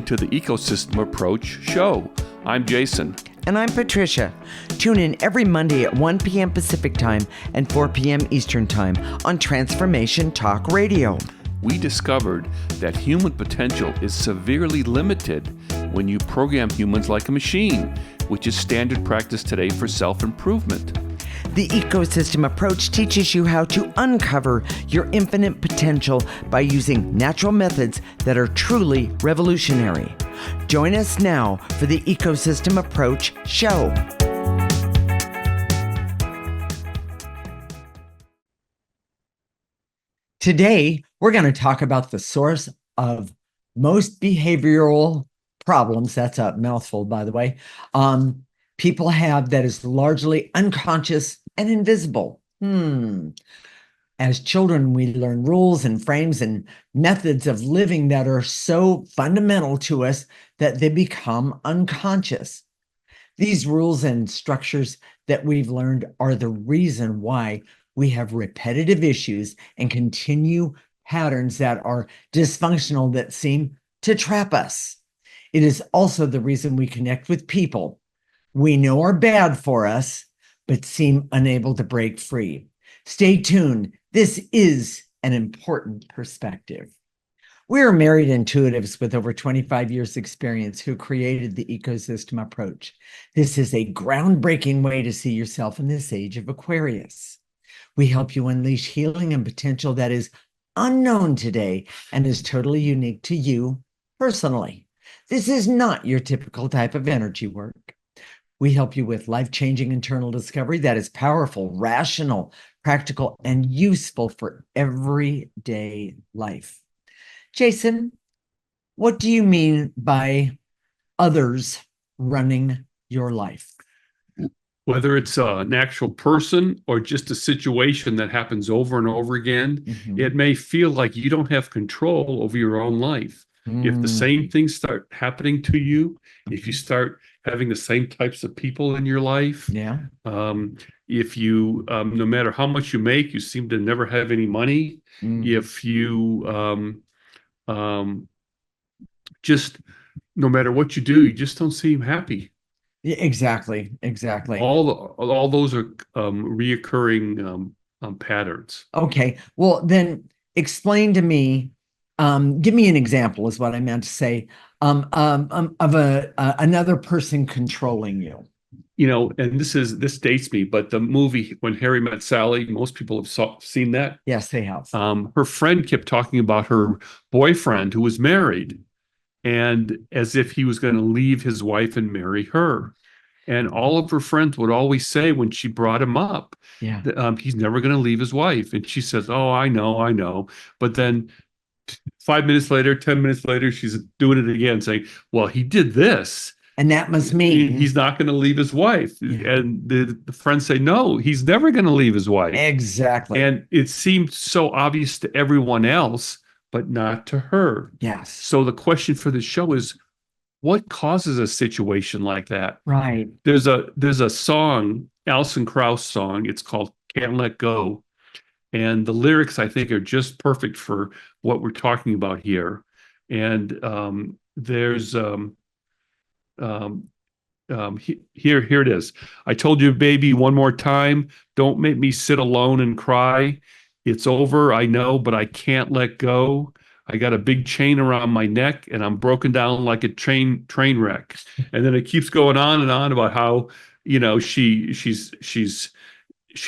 listening to the Ecosystem Approach show. I'm Jason. And I'm Patricia. Tune in every Monday at 1 p.m. Pacific Time and 4 p.m. Eastern Time on Transformation Talk Radio. We discovered that human potential is severely limited when you program humans like a machine, which is standard practice today for self-improvement. The ecosystem approach teaches you how to uncover your infinite potential by using natural methods that are truly revolutionary. Join us now for the Ecosystem Approach show. Today, we're going to talk about the source of most behavioral problems. That's a mouthful, by the way. People have that is largely unconscious and invisible. As children, we learn rules and frames and methods of living that are so fundamental to us that they become unconscious. These rules and structures that we've learned are the reason why we have repetitive issues and continue patterns that are dysfunctional that seem to trap us. It is also the reason we connect with people we know are bad for us, but seem unable to break free. Stay tuned. This is an important perspective. We are married intuitives with over 25 years experience who created the ecosystem approach. This is a groundbreaking way to see yourself in this age of Aquarius. We help you unleash healing and potential that is unknown today and is totally unique to you personally. This is not your typical type of energy work. We help you with life-changing internal discovery that is powerful, rational, practical, and useful for everyday life. Jason, what do you mean by others running your life? Whether it's an actual person or just a situation that happens over and over again, it may feel like you don't have control over your own life. If the same things start happening to you, if you start having the same types of people in your life, if you, no matter how much you make, you seem to never have any money. If you just, no matter what you do, you just don't seem happy. Exactly. All those are reoccurring patterns. Okay, well then explain to me. Give me an example, is what I meant to say, of another person controlling you. You know, and this dates me, but the movie When Harry Met Sally, most people have seen that. Yes, they have. Her friend kept talking about her boyfriend who was married, and as if he was going to leave his wife and marry her. And all of her friends would always say when she brought him up, he's never going to leave his wife. And she says, "Oh, I know." But then 5 minutes later, 10 minutes later, she's doing it again, saying, "Well, he did this. And that must mean he's not going to leave his wife." And the friends say, "No, he's never going to leave his wife." Exactly. And it seemed so obvious to everyone else, but not to her. Yes. So the question for the show is, what causes a situation like that? Right. There's a song, Alison Krauss song. It's called "Can't Let Go." And the lyrics, I think, are just perfect for what we're talking about here. And there's here it is. "I told you, baby, one more time, don't make me sit alone and cry. It's over, I know, but I can't let go. I got a big chain around my neck and I'm broken down like a train wreck." And then it keeps going on and on about how, you know, she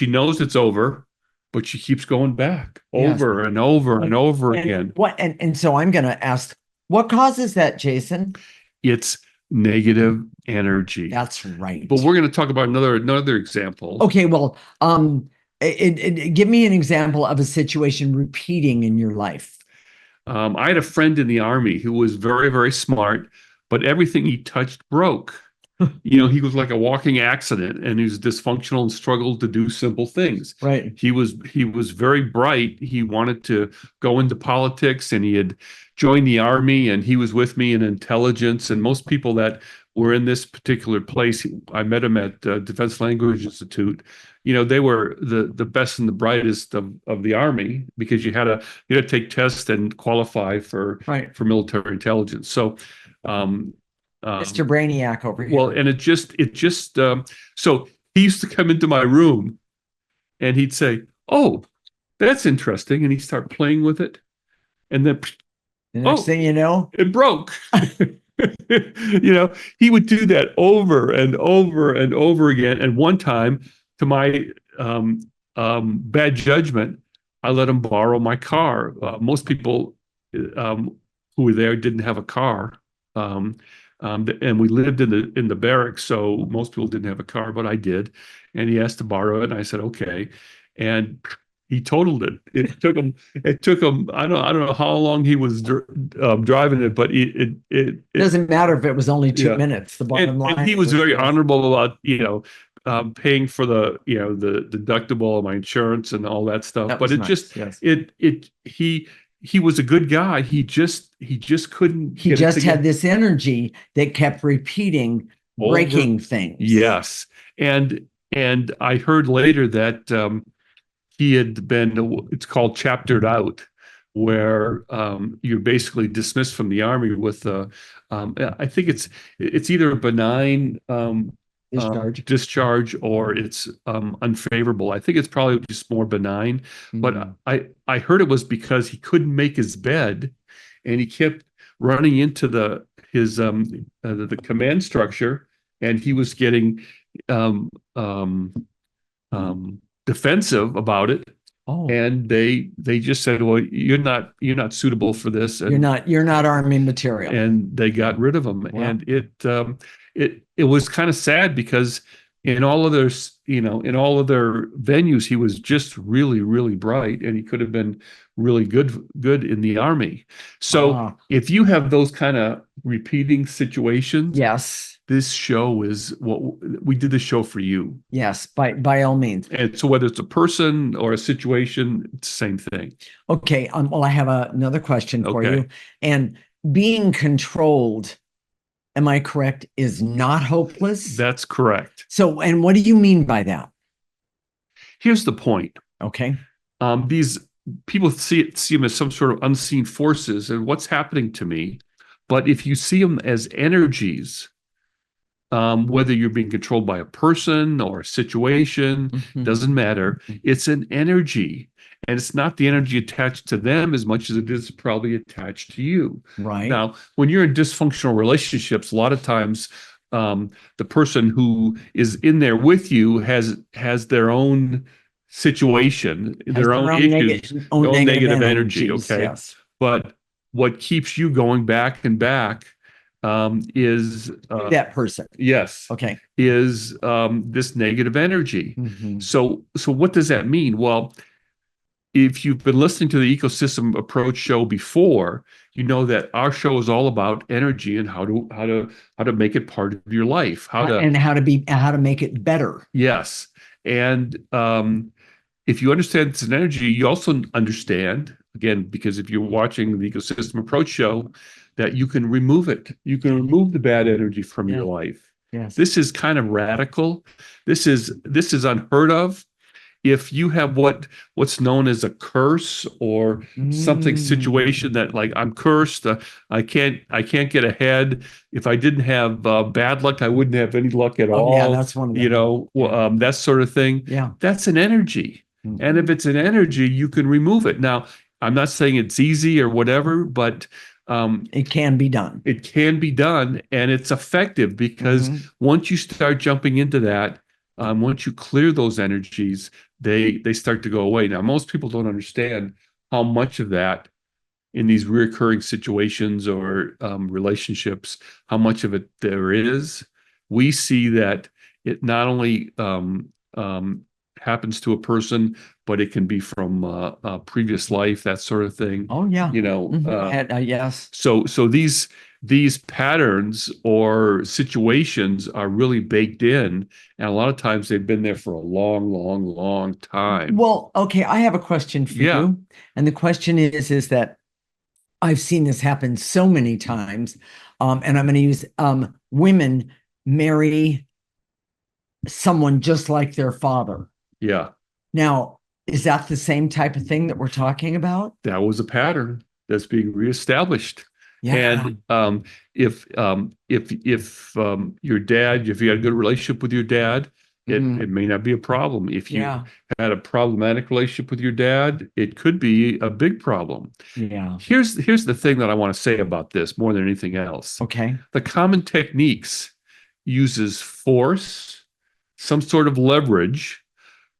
knows it's over, but she keeps going back over and over and over again. And so I'm going to ask, what causes that, Jason? It's negative energy. That's right. But we're going to talk about another example. Okay, well, give me an example of a situation repeating in your life. I had a friend in the Army who was very, very smart, but everything he touched broke. You know, he was like a walking accident, and he was dysfunctional and struggled to do simple things. Right. He was very bright. He wanted to go into politics, and he had joined the Army, and he was with me in intelligence. And most people that were in this particular place, I met him at Defense Language Institute. You know, they were the best and the brightest of the Army, because you had to take tests and qualify for military intelligence. So Um, Mr. Brainiac over here. well, and so he used to come into my room and he'd say, "Oh, that's interesting," and he'd start playing with it, and then The next thing you know, it broke. He would do that over and over and over again. And one time, to my bad judgment, I let him borrow my car. Most people who were there didn't have a car. And we lived in the barracks, so most people didn't have a car, but I did. And he asked to borrow it, and I said, okay. And he totaled it. It took him. I don't know how long he was driving it, but it doesn't matter if it was only 2 minutes. The bottom line. And he was very honorable about paying for the deductible of my insurance and all that stuff. But he was a good guy. He just couldn't. He just had this energy that kept repeating, breaking things. Yes, and I heard later that he had been. It's called chaptered out, where you're basically dismissed from the army with I think it's either a benign discharge or it's unfavorable. I think it's probably just more benign, but I heard it was because he couldn't make his bed, and he kept running into the command structure, and he was getting defensive about it. Oh. And they just said, well, you're not suitable for this. And, you're not army material. And they got rid of him. Wow. And it was kind of sad because in all of their venues, he was just really, really bright, and he could have been really good in the army. So if you have those kind of repeating situations, yes, this show is what we did. The show for you. Yes, by all means. And so whether it's a person or a situation, it's the same thing. Okay. Well, I have another question for you. And being controlled, am I correct, is not hopeless? That's correct. So, and what do you mean by that? Here's the point. Okay. These people see them as some sort of unseen forces, and what's happening to me. But if you see them as energies, whether you're being controlled by a person or a situation, doesn't matter. It's an energy, and it's not the energy attached to them as much as it is probably attached to you. Right. Now, when you're in dysfunctional relationships, a lot of times the person who is in there with you has their own situation, their own issues, their own negative energy. Okay. Yes. But what keeps you going back and back is that person. Yes. Okay. Is this negative energy. So what does that mean? Well, if you've been listening to the Ecosystem Approach show before, you know that our show is all about energy and how to make it part of your life, how to make it better. Yes. And if you understand it's an energy, you also understand, again, because if you're watching the Ecosystem Approach show, that you can remove it. You can remove the bad energy from your life. Yes. This is kind of radical. This is unheard of. If you have what's known as a curse or something situation that, like, I'm cursed, I can't get ahead. If I didn't have bad luck, I wouldn't have any luck at all. Yeah, that's one of them. That sort of thing. Yeah, that's an energy. And if it's an energy, you can remove it. Now, I'm not saying it's easy or whatever, but it can be done. It can be done, and it's effective because once you start jumping into that, once you clear those energies, they start to go away. Now, most people don't understand how much of that in these reoccurring situations or relationships, how much of it there is. We see that it not only happens to a person, but it can be from a previous life, that sort of thing. Oh yeah. Yes. So these patterns or situations are really baked in, and a lot of times they've been there for a long, long, long time. Well, okay, I have a question for you. And the question is that I've seen this happen so many times. And I'm going to use women marry someone just like their father. Yeah. Now, is that the same type of thing that we're talking about? That was a pattern that's being reestablished. Yeah. And if your dad, if you had a good relationship with your dad, it may not be a problem. If you Yeah. had a problematic relationship with your dad, it could be a big problem. Yeah. Here's the thing that I want to say about this more than anything else. Okay. The common techniques uses force, some sort of leverage,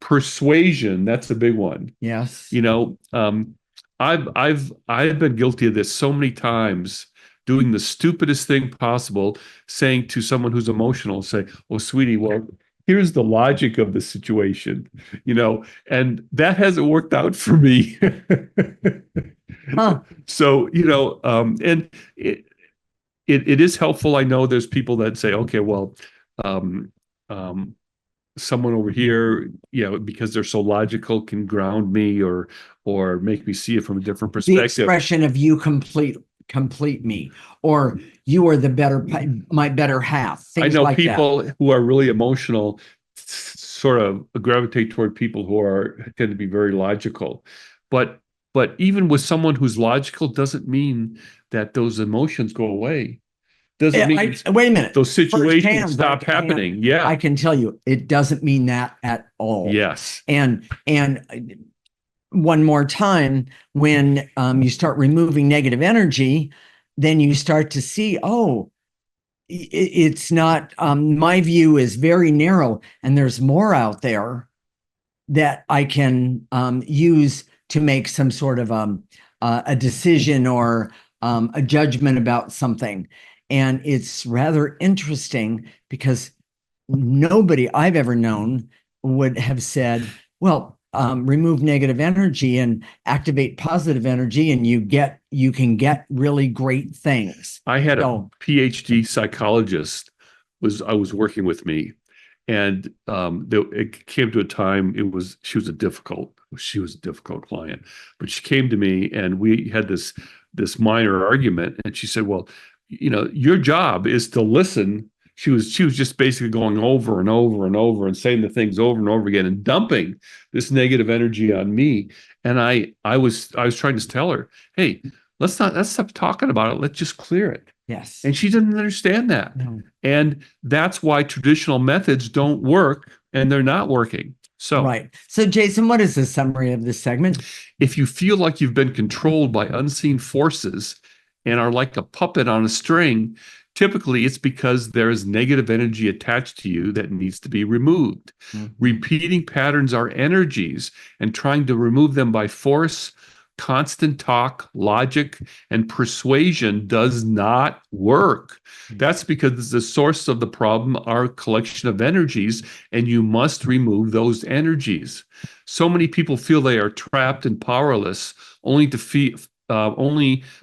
persuasion. That's a big one. Yes. You know, I've been guilty of this so many times, doing the stupidest thing possible, saying to someone who's emotional, say, "Oh, sweetie, well, here's the logic of the situation," and that hasn't worked out for me. Huh. So, and it is helpful. I know there's people that say, okay, well, um, um, someone over here, because they're so logical, can ground me or make me see it from a different The perspective. expression of you complete me, or you are the better, my better half. I Things know like that. people who are really emotional sort of gravitate toward people who tend to be very logical. But even with someone who's logical doesn't mean that those emotions go away. Doesn't mean Wait a minute. those situations Firsthand, stop happening. Yeah. I can tell you, it doesn't mean that at all. Yes. And one more time, when you start removing negative energy, then you start to see, oh, it's not, my view is very narrow, and there's more out there that I can use to make some sort of a decision or a judgment about something. And it's rather interesting because nobody I've ever known would have said, well, remove negative energy and activate positive energy, and you can get really great things. I had a PhD psychologist I was working with me, and it came to a time she was a difficult client, but she came to me and we had this minor argument, and she said, well, your job is to listen. She was just basically going over and over and over and saying the things over and over again and dumping this negative energy on me. And I was trying to tell her, hey, let's stop talking about it. Let's just clear it. Yes. And she didn't understand that. No. And that's why traditional methods don't work, and they're not working. So, right. So, Jason, what is the summary of this segment? If you feel like you've been controlled by unseen forces and are like a puppet on a string, typically it's because there is negative energy attached to you that needs to be removed. Mm-hmm. Repeating patterns are energies, and trying to remove them by force, constant talk, logic, and persuasion does not work. That's because the source of the problem are a collection of energies, and you must remove those energies. So many people feel they are trapped and powerless only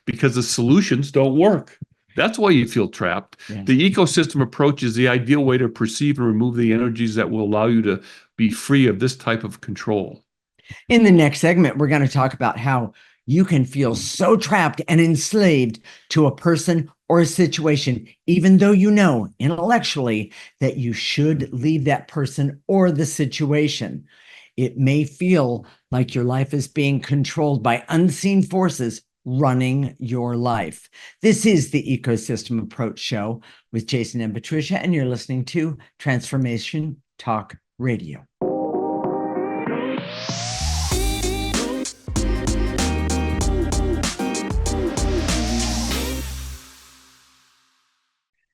because the solutions don't work. That's why you feel trapped. Yeah. The ecosystem approach is the ideal way to perceive and remove the energies that will allow you to be free of this type of control. In the next segment, we're going to talk about how you can feel so trapped and enslaved to a person or a situation, even though you know intellectually that you should leave that person or the situation. It may feel like your life is being controlled by unseen forces running your life. This is the Ecosystem Approach Show with Jason and Patricia, and you're listening to Transformation Talk Radio.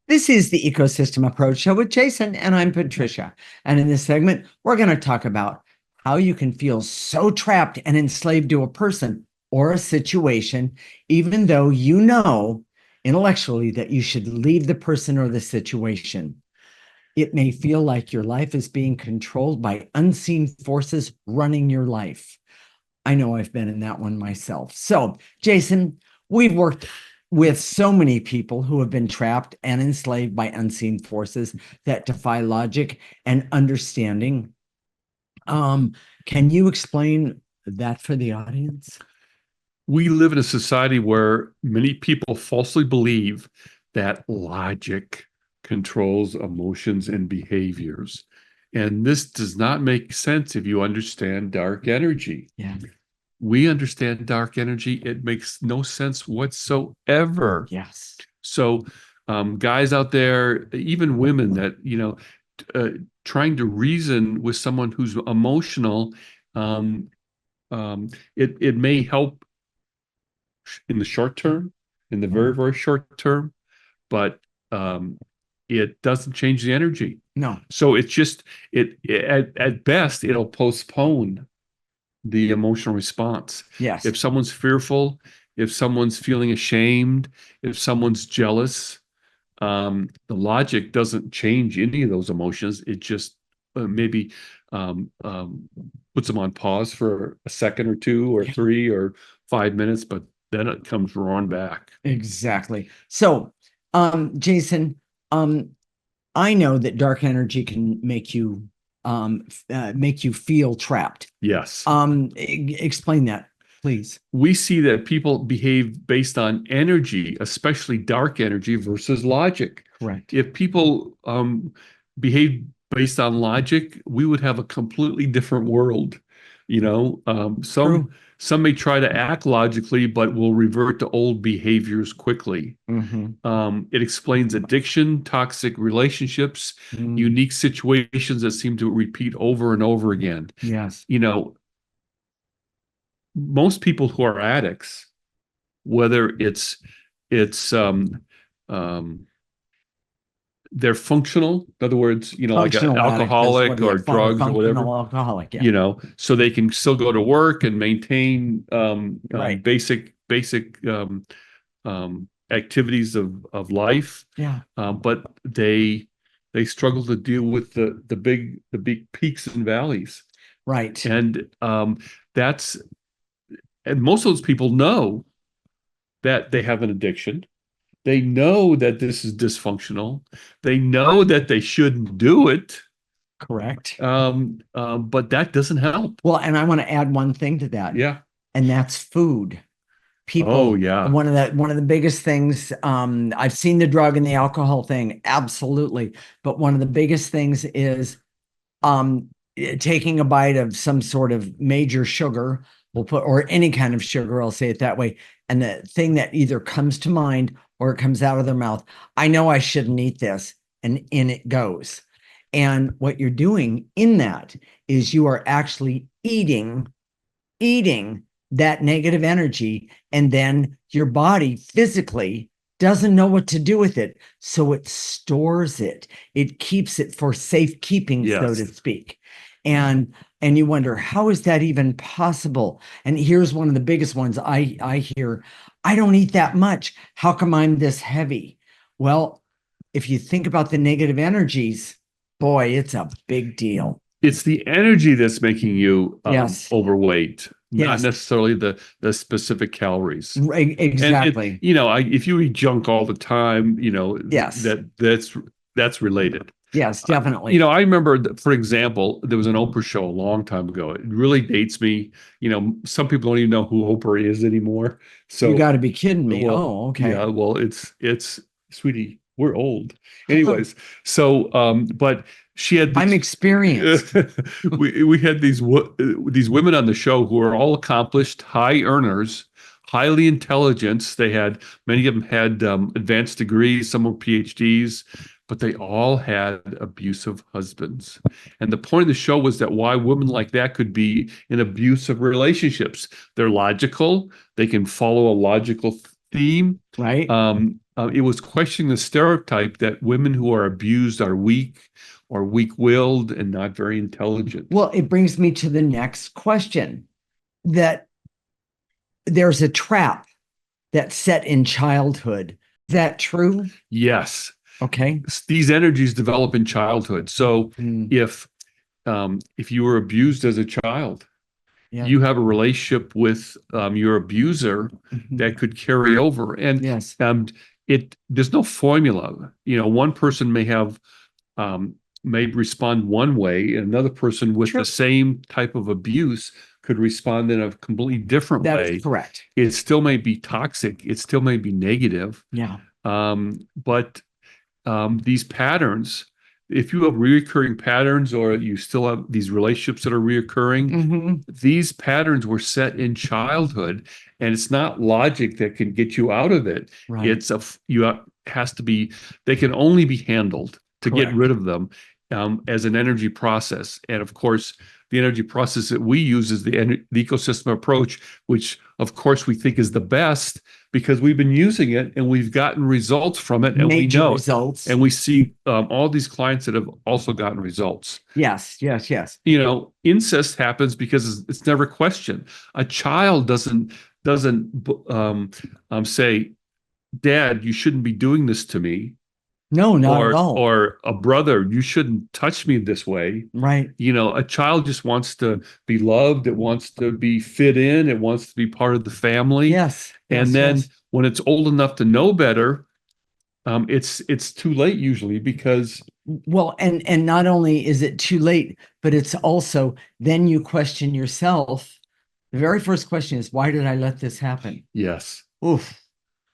This is the Ecosystem Approach Show with Jason, and I'm Patricia. And in this segment, we're going to talk about how you can feel so trapped and enslaved to a person or a situation, even though you know intellectually that you should leave the person or the situation. It may feel like your life is being controlled by unseen forces running your life. I know I've been in that one myself. So, Jason, we've worked with so many people who have been trapped and enslaved by unseen forces that defy logic and understanding. Can you explain that for the audience? We live in a society where many people falsely believe that logic controls emotions and behaviors. And this does not make sense if you understand dark energy. Yeah. We understand dark energy. It makes no sense whatsoever. Yes. So, guys out there, even women that, uh, trying to reason with someone who's emotional, um, it may help in the short term, in the very, very short term, but um, it doesn't change the energy. No. So it's just at best it'll postpone the emotional response. Yes. If someone's fearful, if someone's feeling ashamed, if someone's jealous, the logic doesn't change any of those emotions. It just maybe um, um, puts them on pause for a second or two or 3 or 5 minutes, but then it comes roaring back. Exactly. So, Jason, I know that dark energy can make you feel trapped. Yes. Explain that, please. We see that people behave based on energy, especially dark energy versus logic. Correct. If people behave based on logic, we would have a completely different world. Some may try to act logically, but will revert to old behaviors quickly. It explains addiction, toxic relationships, unique situations that seem to repeat over and over again. Yes. Most people who are addicts, whether it's they're functional, in other words, like an alcoholic or drugs or whatever, alcoholic, so they can still go to work and maintain Right. basic activities of life. Yeah. But they struggle to deal with the big peaks and valleys. Right. And most of those people know that they have an addiction. They know that this is dysfunctional. They know that they shouldn't do it. Correct. But that doesn't help. Well, and I want to add one thing to that. Yeah. And that's food. People, oh yeah, one of the biggest things, I've seen the drug and the alcohol thing, absolutely. But one of the biggest things is taking a bite of some sort of major sugar, or any kind of sugar, I'll say it that way. And the thing that either comes to mind or it comes out of their mouth, I know I shouldn't eat this, and in it goes. And what you're doing in that is you are actually eating that negative energy, and then your body physically doesn't know what to do with it, so it stores it. It keeps it for safekeeping, so to speak. And you wonder, how is that even possible? And here's one of the biggest ones I hear: I don't eat that much. How come I'm this heavy? Well, if you think about the negative energies, boy, it's a big deal. It's the energy that's making you overweight, not Yes. necessarily the specific calories. Exactly. And if you eat junk all the time, Yes. that's related. Yes, definitely. I remember, for example, there was an Oprah show a long time ago. It really dates me. Some people don't even know who Oprah is anymore. So You got to be kidding me. Well, Oh, okay. Yeah, well, it's sweetie, we're old. Anyways, so but she had I'm experienced. we had these women on the show who are all accomplished, high earners, highly intelligent. Many of them had advanced degrees, some were PhDs, but they all had abusive husbands. And the point of the show was that why women like that could be in abusive relationships. They're logical. They can follow a logical theme. Right. It was questioning the stereotype that women who are abused are weak or weak-willed and not very intelligent. Well, it brings me to the next question, that there's a trap that's set in childhood. Is that true? Yes. Okay. These energies develop in childhood. So if you were abused as a child, you have a relationship with your abuser that could carry over. And yes, there's no formula. One person may respond one way, and another person with the same type of abuse could respond in a completely different way. That's correct. It still may be toxic. It still may be negative. Yeah. But these patterns if you have reoccurring patterns or you still have these relationships that are reoccurring, these patterns were set in childhood, and it's not logic that can get you out of it. Right. It's has to be, they can only be handled to get rid of them as an energy process. And of course, the energy process that we use is the ecosystem approach, which of course we think is the best because we've been using it and we've gotten results from it, and Major we know results. and we see all these clients that have also gotten results. Yes. Incest happens because it's never questioned. A child doesn't say, "Dad, you shouldn't be doing this to me." No, not at all. Or a brother, "You shouldn't touch me this way." Right. A child just wants to be loved. It wants to be fit in. It wants to be part of the family. Yes. And then when it's old enough to know better, it's too late usually because. Well, and not only is it too late, but it's also then you question yourself. The very first question is, why did I let this happen? Yes. Oof.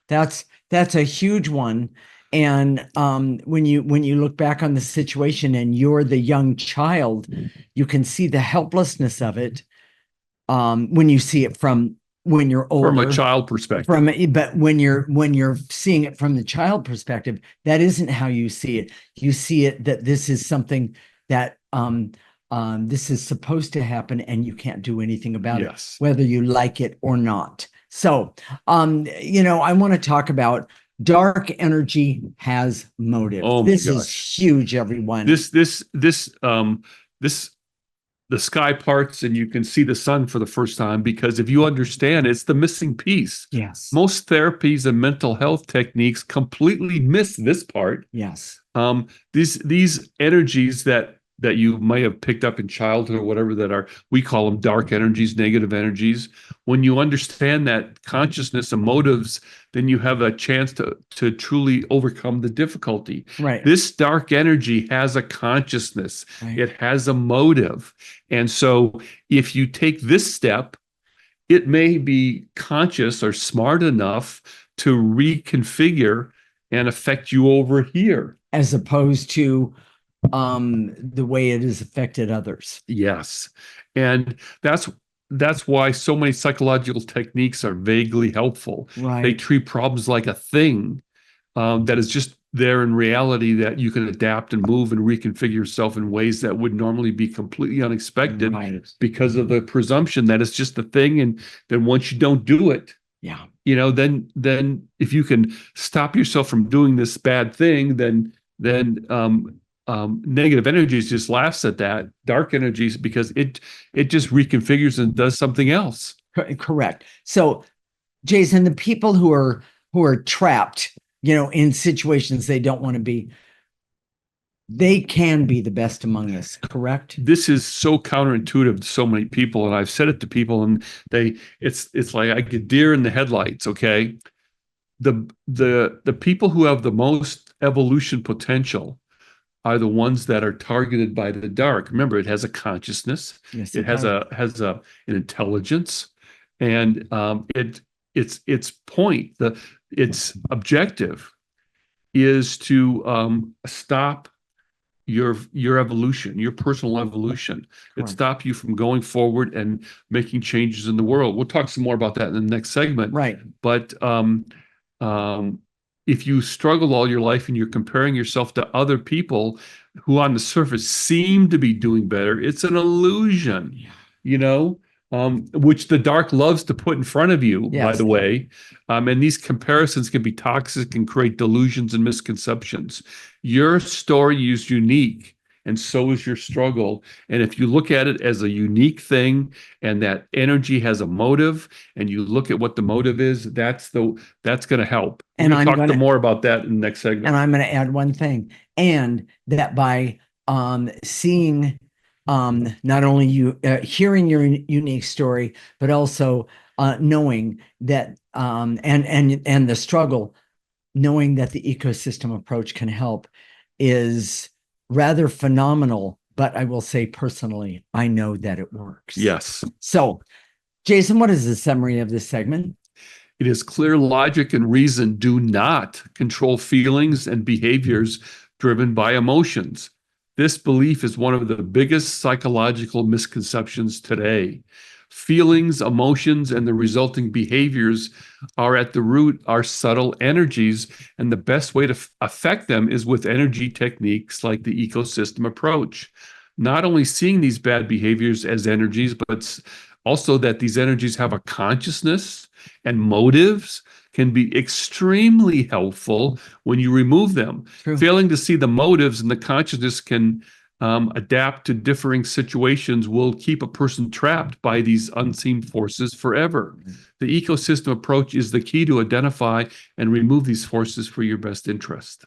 That's a huge one. And when you look back on the situation and you're the young child, you can see the helplessness of it when you see it from when you're older. From a child perspective. But when you're seeing it from the child perspective, that isn't how you see it. You see it that this is something that this is supposed to happen and you can't do anything about it, whether you like it or not. So, I want to talk about dark energy has motive. Oh, this is huge, everyone. The sky parts and you can see the sun for the first time, because if you understand, it's the missing piece. Yes. Most therapies and mental health techniques completely miss this part. Yes. These energies that you may have picked up in childhood or whatever we call them dark energies, negative energies. When you understand that consciousness and motives, then you have a chance to truly overcome the difficulty. Right. This dark energy has a consciousness. Right. It has a motive. And so if you take this step, it may be conscious or smart enough to reconfigure and affect you over here. As opposed to the way it has affected others. Yes. And that's why so many psychological techniques are vaguely helpful. Right. They treat problems like a thing that is just there in reality, that you can adapt and move and reconfigure yourself in ways that would normally be completely unexpected. Right. Because of the presumption that it's just a thing. And then once you don't do it, then if you can stop yourself from doing this bad thing, then negative energies just laughs at that. Dark energies, because it just reconfigures and does something else. Correct. So, Jason, the people who are trapped, in situations they don't want to be, they can be the best among us. Correct. This is so counterintuitive to so many people, and I've said it to people, and it's like I get deer in the headlights. Okay, the people who have the most evolution potential are the ones that are targeted by the dark. Remember, it has a consciousness. Yes, it has an intelligence, and its objective is to stop your evolution, your personal evolution. It stops you from going forward and making changes in the world. We'll talk some more about that in the next segment. Right. But if you struggle all your life and you're comparing yourself to other people who on the surface seem to be doing better, it's an illusion, which the dark loves to put in front of you, by the way. And these comparisons can be toxic and create delusions and misconceptions. Your story is unique, and so is your struggle. And if you look at it as a unique thing, and that energy has a motive, and you look at what the motive is, that's going to help. And we'll talk more about that in the next segment. And I'm going to add one thing, and that by seeing not only you hearing your unique story, but also knowing that and the struggle, knowing that the ecosystem approach can help is rather phenomenal. But I will say personally, I know that it works. Yes. So, Jason, what is the summary of this segment? It is clear logic and reason do not control feelings and behaviors driven by emotions. This belief is one of the biggest psychological misconceptions today. Feelings, emotions, and the resulting behaviors are at the root are subtle energies, and the best way to affect them is with energy techniques like the ecosystem approach. Not only seeing these bad behaviors as energies, but also that these energies have a consciousness and motives can be extremely helpful when you remove them. True. Failing to see the motives and the consciousness can adapt to differing situations will keep a person trapped by these unseen forces forever. The ecosystem approach is the key to identify and remove these forces for your best interest.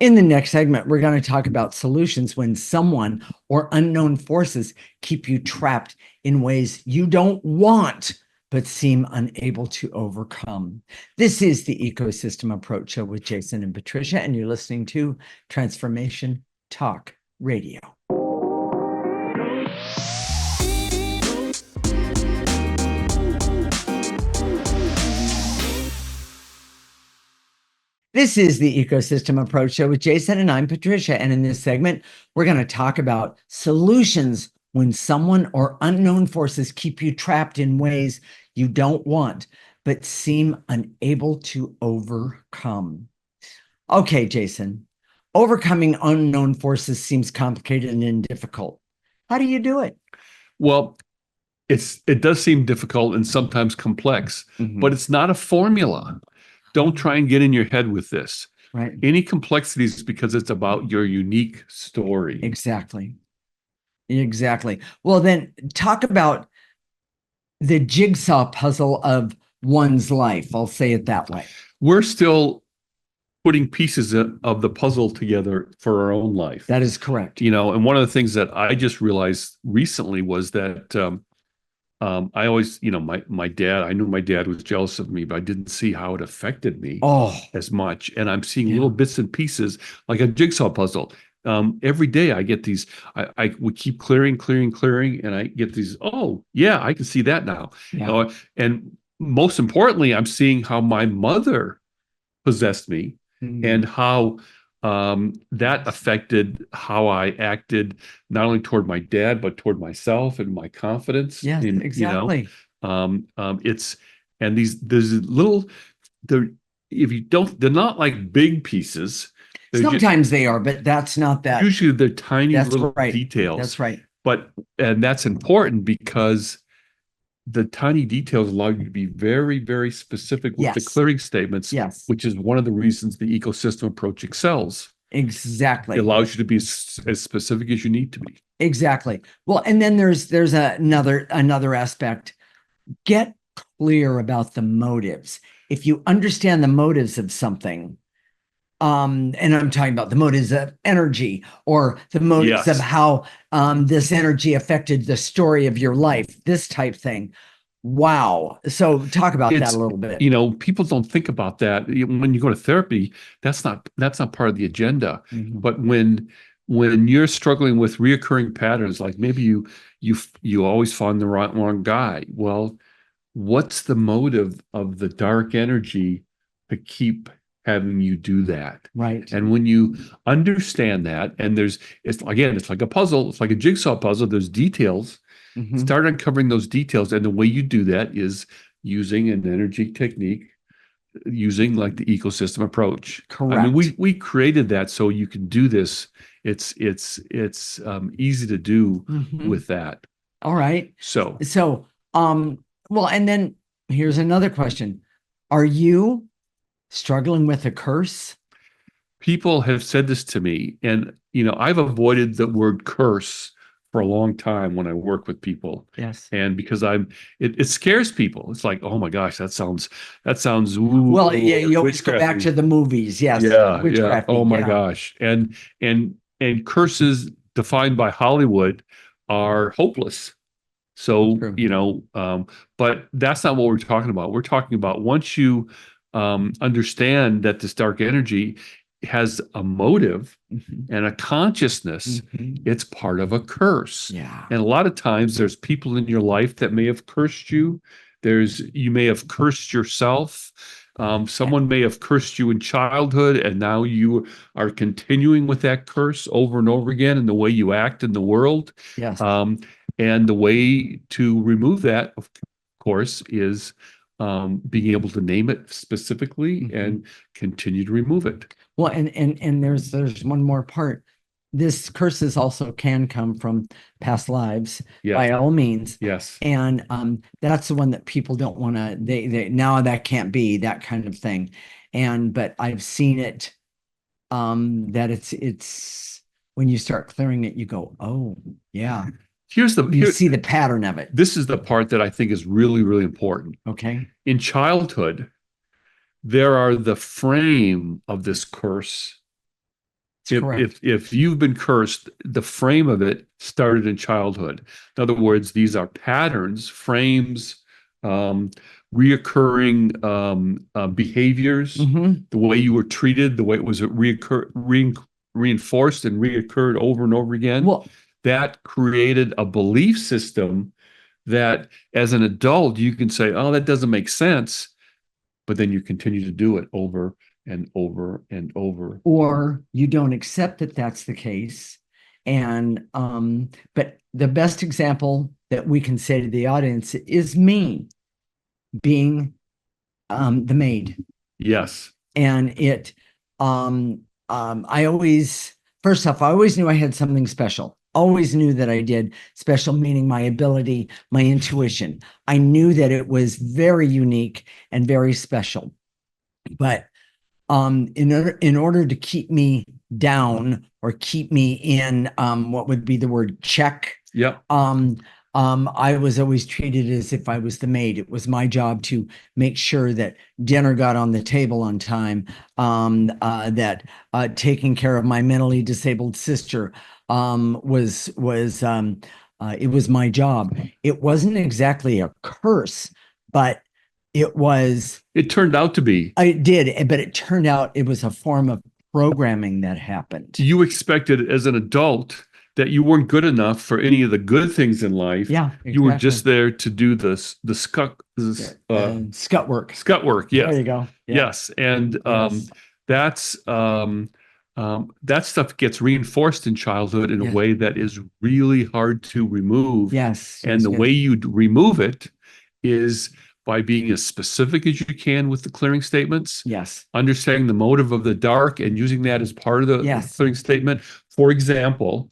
In the next segment, we're going to talk about solutions when someone or unknown forces keep you trapped in ways you don't want, but seem unable to overcome. This is the Ecosystem Approach Show with Jason and Patricia, and you're listening to Transformation Talk Radio. This is the Ecosystem Approach Show with Jason, and I'm Patricia. And in this segment, we're going to talk about solutions when someone or unknown forces keep you trapped in ways you don't want, but seem unable to overcome. Okay, Jason, overcoming unknown forces seems complicated and difficult. How do you do it? Well, it does seem difficult and sometimes complex, but it's not a formula. Don't try and get in your head with this. Right. Any complexities because it's about your unique story. Exactly. Well, then talk about the jigsaw puzzle of one's life. I'll say it that way. We're still putting pieces of the puzzle together for our own life. That is correct. And one of the things that I just realized recently was that I always, my dad, I knew my dad was jealous of me, but I didn't see how it affected me as much. And I'm seeing little bits and pieces like a jigsaw puzzle. Every day I get these, I would keep clearing, and I get these, oh yeah, I can see that now. Yeah. And most importantly, I'm seeing how my mother possessed me and how that affected how I acted, not only toward my dad, but toward myself and my confidence. Yes, exactly. It's, and there's little, if you don't, they're not like big pieces. Sometimes they are, but that's not that. Usually they're tiny little details. That's right. And that's important because the tiny details allow you to be very, very specific with the clearing statements, which is one of the reasons the ecosystem approach excels. Exactly. It allows you to be as specific as you need to be. Exactly. Well, and then there's another aspect. Get clear about the motives. If you understand the motives of something, and I'm talking about the motives of energy or the motives of how this energy affected the story of your life, this type thing. Wow. So talk about that a little bit. People don't think about that. When you go to therapy, that's not part of the agenda. But when you're struggling with reoccurring patterns, like maybe you always find the wrong guy. Well, what's the motive of the dark energy to keep having you do that? Right. And when you understand that, and it's like a puzzle, it's like a jigsaw puzzle, there's details. Start uncovering those details. And the way you do that is using an energy technique, using like the ecosystem approach. Correct. I mean, we created that so you can do this. It's easy to do with that. All right. So, well, and then here's another question. Are you struggling with a curse? People have said this to me, and I've avoided the word curse for a long time when I work with people. Yes. And because it scares people. It's like, oh my gosh, that sounds ooh, well, yeah, you always go back to the movies. Yes. Yeah. Oh my gosh. And curses defined by Hollywood are hopeless. So, but that's not what we're talking about. We're talking about once you understand that this dark energy has a motive and a consciousness, it's part of a curse. Yeah. And a lot of times there's people in your life that may have cursed you. You may have cursed yourself. Someone may have cursed you in childhood, and now you are continuing with that curse over and over again in the way you act in the world. Yes. And the way to remove that, of course, is being able to name it specifically and continue to remove it. Well, and there's one more part. This curses also can come from past lives, by all means. Yes. And that's the one that people don't want to, they now that can't be, that kind of thing. But I've seen it, that it's when you start clearing it, you go, oh yeah. You see the pattern of it. This is the part that I think is really, really important. Okay. In childhood, there are the frame of this curse. If you've been cursed, the frame of it started in childhood. In other words, these are patterns, frames, reoccurring behaviors, the way you were treated, the way it was reinforced and reoccurred over and over again. Well, that created a belief system that as an adult, you can say, oh, that doesn't make sense. But then you continue to do it over and over and over. Or you don't accept that that's the case. And but the best example that we can say to the audience is me being the maid. Yes. And I always, first off, I always knew I had something special. Always knew that I did. Special meaning my ability, my intuition. I knew that it was very unique and very special. But in order to keep me down or keep me in what would be the word check. Yep. I was always treated as if I was the maid. It was my job to make sure that dinner got on the table on time, that taking care of my mentally disabled sister it was my job. It wasn't exactly a curse, but it turned out to be. It did, but it turned out it was a form of programming that happened. You expected as an adult that you weren't good enough for any of the good things in life. Yeah, exactly. You were just there to do the scut work. Scut work, yes. There you go. Yeah. Yes, and that stuff gets reinforced in childhood in a way that is really hard to remove. Yes. And the way you remove it is by being as specific as you can with the clearing statements. Yes. Understanding the motive of the dark and using that as part of the clearing statement. For example,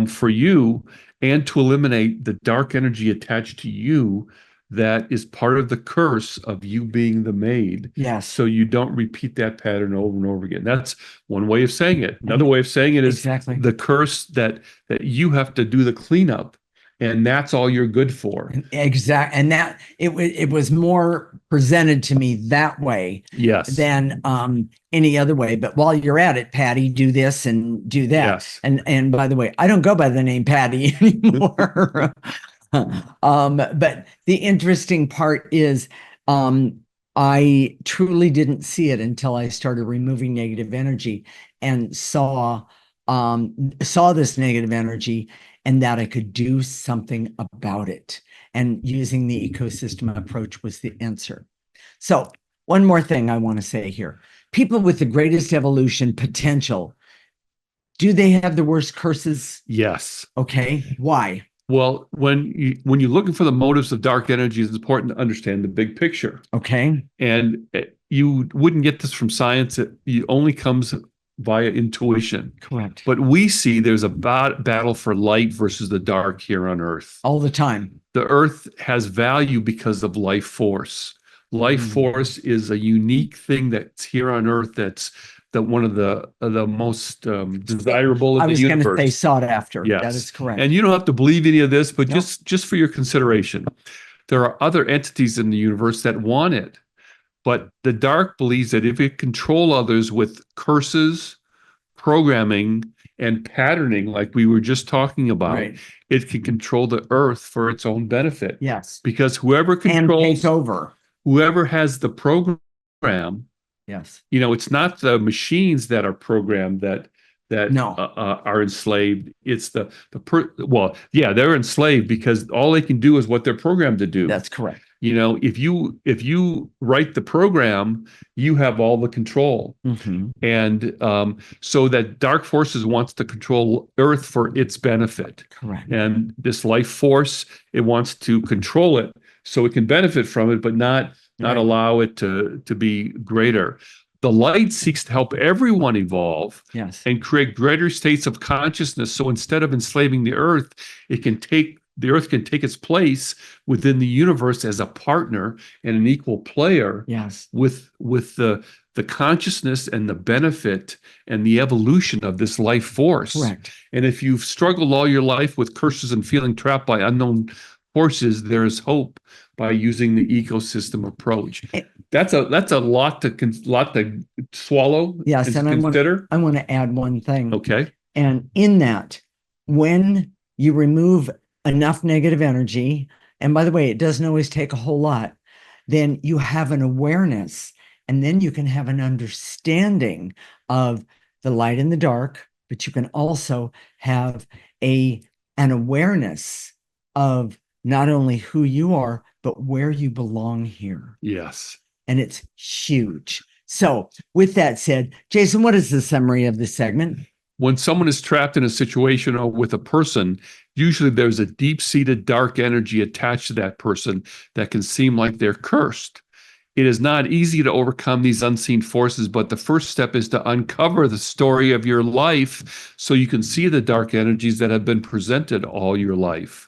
for you, and to eliminate the dark energy attached to you that is part of the curse of you being the maid. Yes. So you don't repeat that pattern over and over again. That's one way of saying it. Another way of saying it is the curse that you have to do the cleanup. And that's all you're good for. Exactly. And that it was more presented to me that way than any other way. But while you're at it, Patty, do this and do that. Yes. And by the way, I don't go by the name Patty anymore. But the interesting part is I truly didn't see it until I started removing negative energy and saw this negative energy, and that I could do something about it. And using the ecosystem approach was the answer. So one more thing I want to say here. People with the greatest evolution potential, do they have the worst curses? Yes. Okay. Why? Well, when you're looking for the motives of dark energy, it's important to understand the big picture. Okay. And you wouldn't get this from science. It only comes via intuition. Correct. But we see there's a battle for light versus the dark here on Earth. All the time. The Earth has value because of life force. Life force is a unique thing that's here on Earth that's one of the most desirable in the universe. I was going to say sought after. Yes. That is correct. And you don't have to believe any of this, but just for your consideration, there are other entities in the universe that want it. But the dark believes that if it control others with curses, programming, and patterning, like we were just talking about, it can control the Earth for its own benefit. Yes. Because whoever controls, and take over, whoever has the program, it's not the machines that are programmed that are enslaved. It's they're enslaved because all they can do is what they're programmed to do. That's correct. if you write the program, you have all the control. And so that dark forces wants to control Earth for its benefit. Correct. And this life force, it wants to control it so it can benefit from it, but not allow it to be greater. The light seeks to help everyone evolve and create greater states of consciousness. So instead of enslaving the Earth, the Earth can take its place within the universe as a partner and an equal player with the consciousness and the benefit and the evolution of this life force. Correct. And if you've struggled all your life with curses and feeling trapped by unknown forces, there is hope by using the ecosystem approach. That's a lot to swallow. Yes, and consider. I want to add one thing. Okay. And in that, when you remove enough negative energy, and by the way, it doesn't always take a whole lot, then you have an awareness, and then you can have an understanding of the light and the dark, but you can also have an awareness of not only who you are, but where you belong here. Yes. And it's huge. So with that said, Jason, what is the summary of this segment? When someone is trapped in a situation or with a person, usually there's a deep-seated dark energy attached to that person that can seem like they're cursed. It is not easy to overcome these unseen forces, but the first step is to uncover the story of your life so you can see the dark energies that have been presented all your life.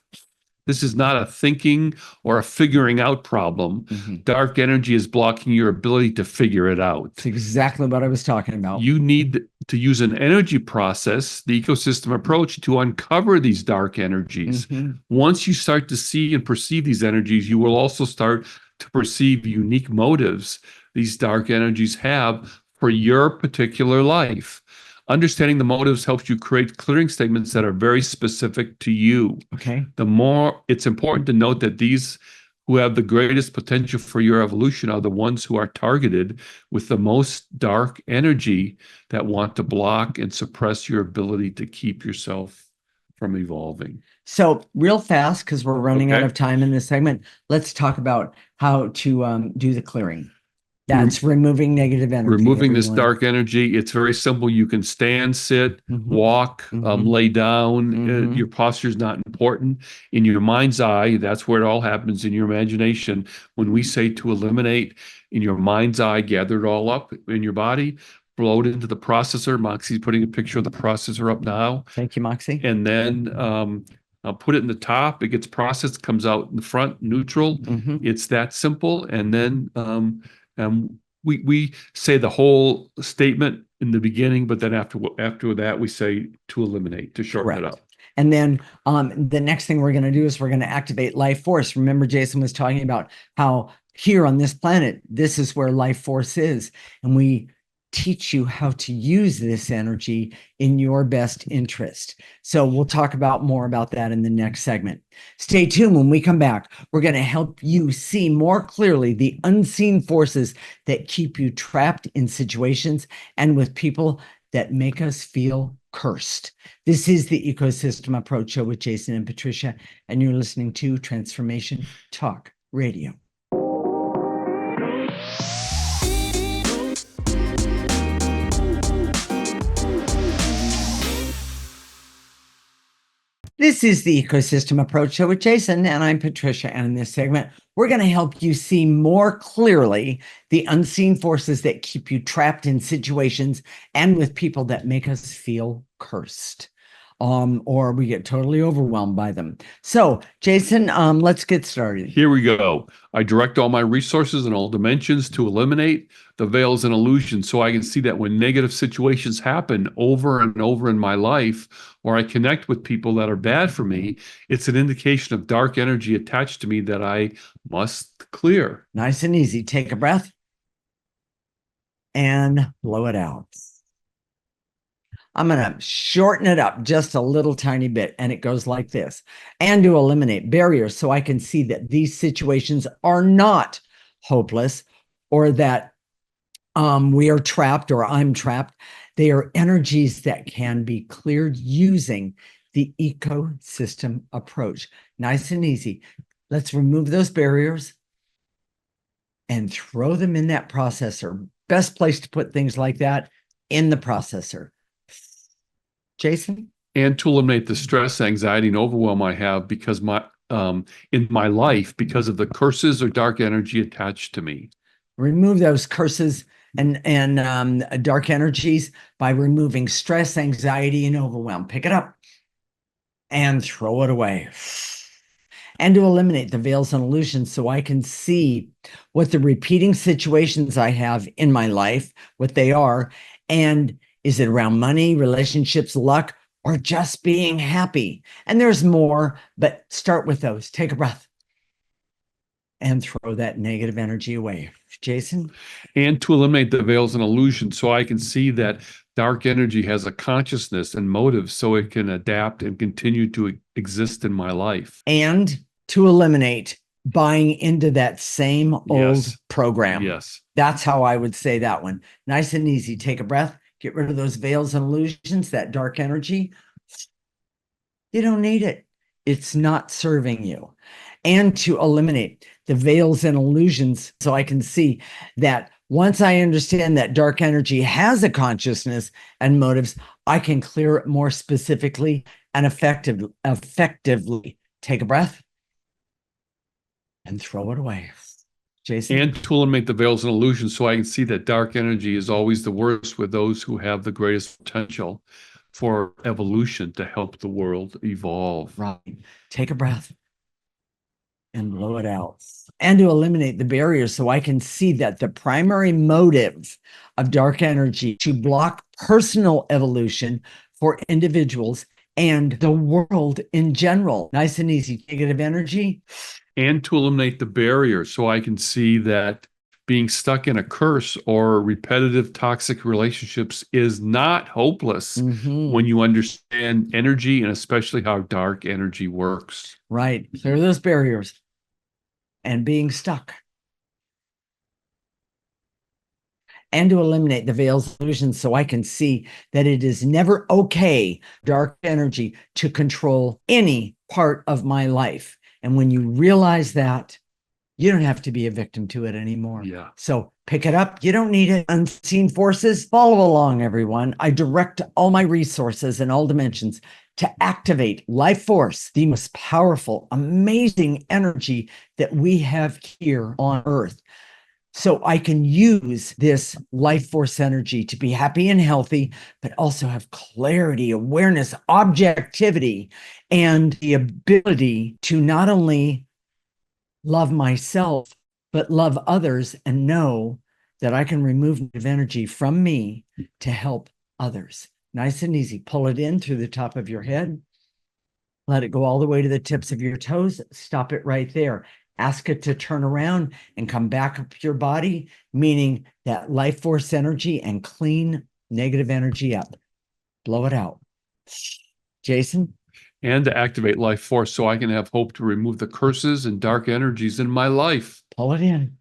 This is not a thinking or a figuring out problem. Dark energy is blocking your ability to figure it out. That's exactly what I was talking about. You need to use an energy process, the ecosystem approach, to uncover these dark energies. Once you start to see and perceive these energies, you will also start to perceive unique motives these dark energies have for your particular life. Understanding the motives helps you create clearing statements that are very specific to you. Okay. The more it's important to note that these who have the greatest potential for your evolution are the ones who are targeted with the most dark energy that want to block and suppress your ability to keep yourself from evolving. So real fast, because we're running out of time in this segment, let's talk about how to do the clearing. That's removing negative energy. Removing this dark energy. It's very simple. You can stand, sit, walk, lay down. Your posture is not important. In your mind's eye, that's where it all happens, in your imagination. When we say to eliminate, in your mind's eye, gather it all up in your body, flow it into the processor. Moxie's putting a picture of the processor up now. Thank you, Moxie. And then I'll put it in the top. It gets processed, comes out in the front, neutral. It's that simple. And then we say the whole statement in the beginning, but then after that, we say to eliminate, to shorten it up. And then the next thing we're going to do is we're going to activate life force. Remember, Jason was talking about how here on this planet, this is where life force is. And we teach you how to use this energy in your best interest. So we'll talk about more about that in the next segment. Stay tuned. When we come back, we're going to help you see more clearly the unseen forces that keep you trapped in situations and with people that make us feel cursed. This is the Ecosystem Approach Show with Jason and Patricia, and you're listening to Transformation Talk Radio. This is the Ecosystem Approach Show with Jason, and I'm Patricia. And in this segment, we're going to help you see more clearly the unseen forces that keep you trapped in situations and with people that make us feel cursed, or we get totally overwhelmed by them. So, Jason, let's get started. Here we go. I direct all my resources in all dimensions to eliminate the veils and illusions so I can see that when negative situations happen over and over in my life, or I connect with people that are bad for me, it's an indication of dark energy attached to me that I must clear. Nice and easy. Take a breath and blow it out. I'm going to shorten it up just a little tiny bit, and it goes like this. And to eliminate barriers so I can see that these situations are not hopeless, or that we are trapped, or I'm trapped. They are energies that can be cleared using the ecosystem approach. Nice and easy. Let's remove those barriers and throw them in that processor. Best place to put things like that, in the processor. Jason? And to eliminate the stress, anxiety, and overwhelm I have because in my life because of the curses or dark energy attached to me. Remove those curses and dark energies by removing stress, anxiety, and overwhelm. Pick it up and throw it away. And to eliminate the veils and illusions so I can see what the repeating situations I have in my life, what they are, and is it around money, relationships, luck, or just being happy? And there's more, but start with those. Take a breath and throw that negative energy away. Jason? And to eliminate the veils and illusions so I can see that dark energy has a consciousness and motive so it can adapt and continue to exist in my life. And to eliminate buying into that same old program. Yes. That's how I would say that one. Nice and easy. Take a breath, get rid of those veils and illusions, that dark energy. You don't need it. It's not serving you. And to eliminate the veils and illusions so I can see that once I understand that dark energy has a consciousness and motives, I can clear it more specifically and effectively. Take a breath and throw it away. Jason? And to eliminate the veils and illusions so I can see that dark energy is always the worst with those who have the greatest potential for evolution to help the world evolve. Right. Take a breath and blow it out. And to eliminate the barriers so I can see that the primary motive of dark energy to block personal evolution for individuals and the world in general. Nice and easy. Negative energy. And to eliminate the barrier so I can see that being stuck in a curse or repetitive toxic relationships is not hopeless when you understand energy and especially how dark energy works. Right. Clear those barriers and being stuck. And to eliminate the veils illusions so I can see that it is never okay, dark energy, to control any part of my life. And when you realize that, you don't have to be a victim to it anymore. Yeah. So pick it up. You don't need it. Unseen forces, follow along, everyone. I direct all my resources in all dimensions to activate life force, the most powerful, amazing energy that we have here on Earth. So I can use this life force energy to be happy and healthy, but also have clarity, awareness, objectivity, and the ability to not only love myself, but love others and know that I can remove negative energy from me to help others. Nice and easy. Pull it in through the top of your head. Let it go all the way to the tips of your toes. Stop it right there. Ask it to turn around and come back up your body, meaning that life force energy, and clean negative energy up. Blow it out. Jason? And to activate life force so I can have hope to remove the curses and dark energies in my life. Pull it in.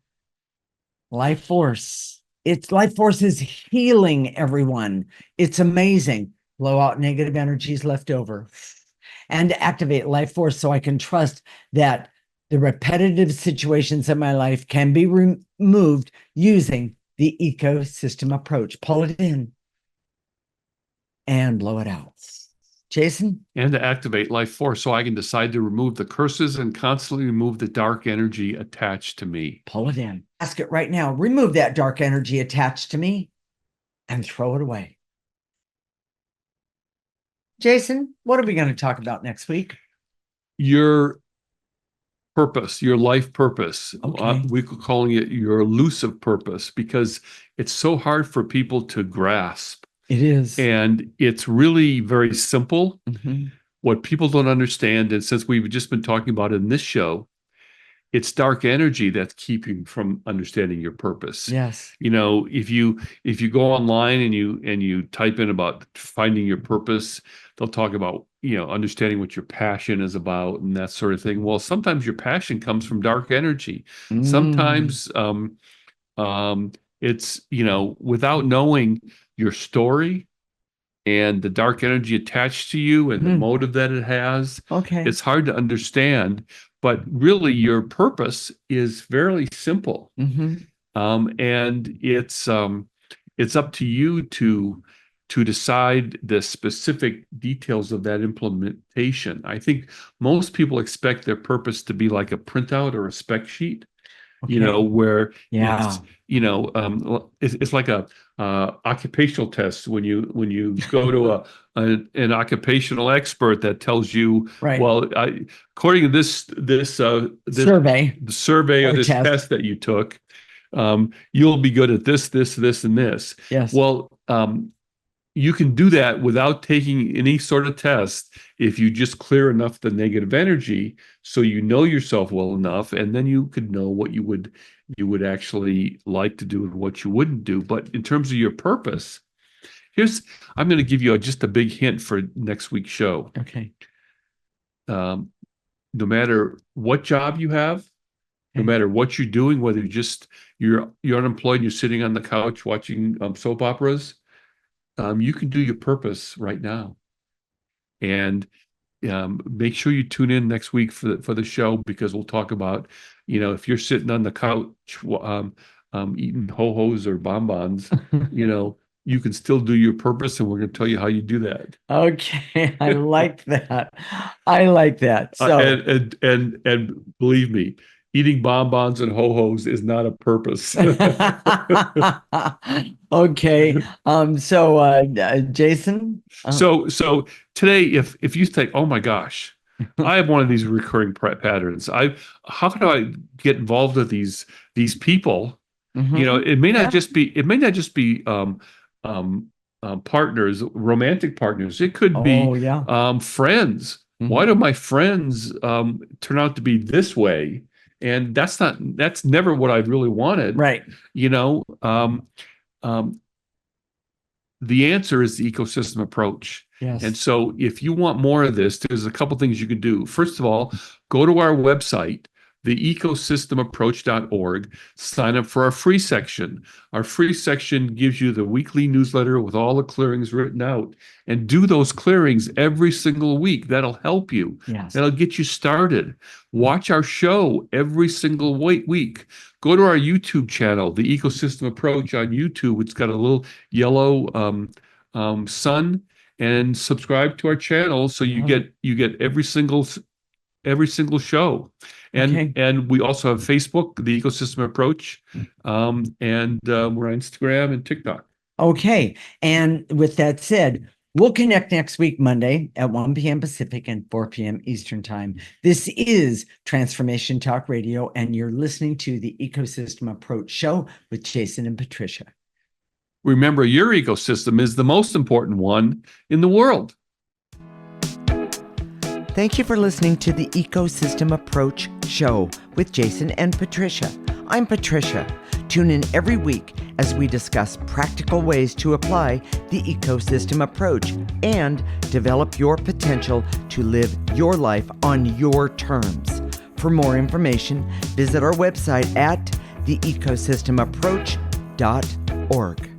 Life force. Life force is healing, everyone. It's amazing. Blow out negative energies left over. And to activate life force so I can trust that the repetitive situations of my life can be removed using the ecosystem approach. Pull it in and blow it out. Jason? And to activate life force so I can decide to remove the curses and constantly remove the dark energy attached to me. Pull it in. Ask it right now. Remove that dark energy attached to me and throw it away. Jason, what are we going to talk about next week? Your purpose, your life purpose. Okay. We're calling it your elusive purpose because it's so hard for people to grasp. It is. And it's really very simple. What people don't understand, and since we've just been talking about it in this show, it's dark energy that's keeping from understanding your purpose. Yes. You know, if you go online and you type in about finding your purpose, they'll talk about, you know, understanding what your passion is about and that sort of thing. Well, sometimes your passion comes from dark energy. Sometimes it's, you know, without knowing your story, and the dark energy attached to you and the motive that it has. Okay. It's hard to understand, but really your purpose is fairly simple. And it's up to you to decide the specific details of that implementation. I think most people expect their purpose to be like a printout or a spec sheet, where it's like a occupational test when you go to an occupational expert that tells you, well, according to this survey, the survey or this test that you took, you'll be good at this, and this. Yes. Well, you can do that without taking any sort of test if you just clear enough the negative energy so you know yourself well enough, and then you could know what you would actually like to do and what you wouldn't do. But in terms of your purpose, I'm going to give you just a big hint for next week's show. Okay. No matter what job you have, no matter what you're doing, whether you're unemployed and you're sitting on the couch watching soap operas, you can do your purpose right now. And make sure you tune in next week for the show, because we'll talk about, if you're sitting on the couch eating ho-hos or bonbons, you can still do your purpose, and we're going to tell you how you do that. Okay, I like that. I like that. So and believe me, eating bonbons and ho-hos is not a purpose. Okay. Jason. So today, if you think, oh my gosh, I have one of these recurring patterns. How can I get involved with these people? It may not just be partners, romantic partners. It could be friends. Why do my friends turn out to be this way? And that's never what I really wanted. Right. The answer is the ecosystem approach. Yes. And so if you want more of this, there's a couple things you can do. First of all, go to our website, theecosystemapproach.org, sign up for our free section. Our free section gives you the weekly newsletter with all the clearings written out, and do those clearings every single week. That'll help you. Yes. That'll get you started. Watch our show every single week. Go to our YouTube channel, The Ecosystem Approach on YouTube. It's got a little yellow sun, and subscribe to our channel so you get every single show. And we also have Facebook, The Ecosystem Approach, and we're on Instagram and TikTok. Okay. And with that said, we'll connect next week, Monday at 1 p.m. Pacific and 4 p.m. Eastern Time. This is Transformation Talk Radio, and you're listening to the Ecosystem Approach Show with Jason and Patricia. Remember, your ecosystem is the most important one in the world. Thank you for listening to the Ecosystem Approach Show with Jason and Patricia. I'm Patricia. Tune in every week as we discuss practical ways to apply the ecosystem approach and develop your potential to live your life on your terms. For more information, visit our website at theecosystemapproach.org.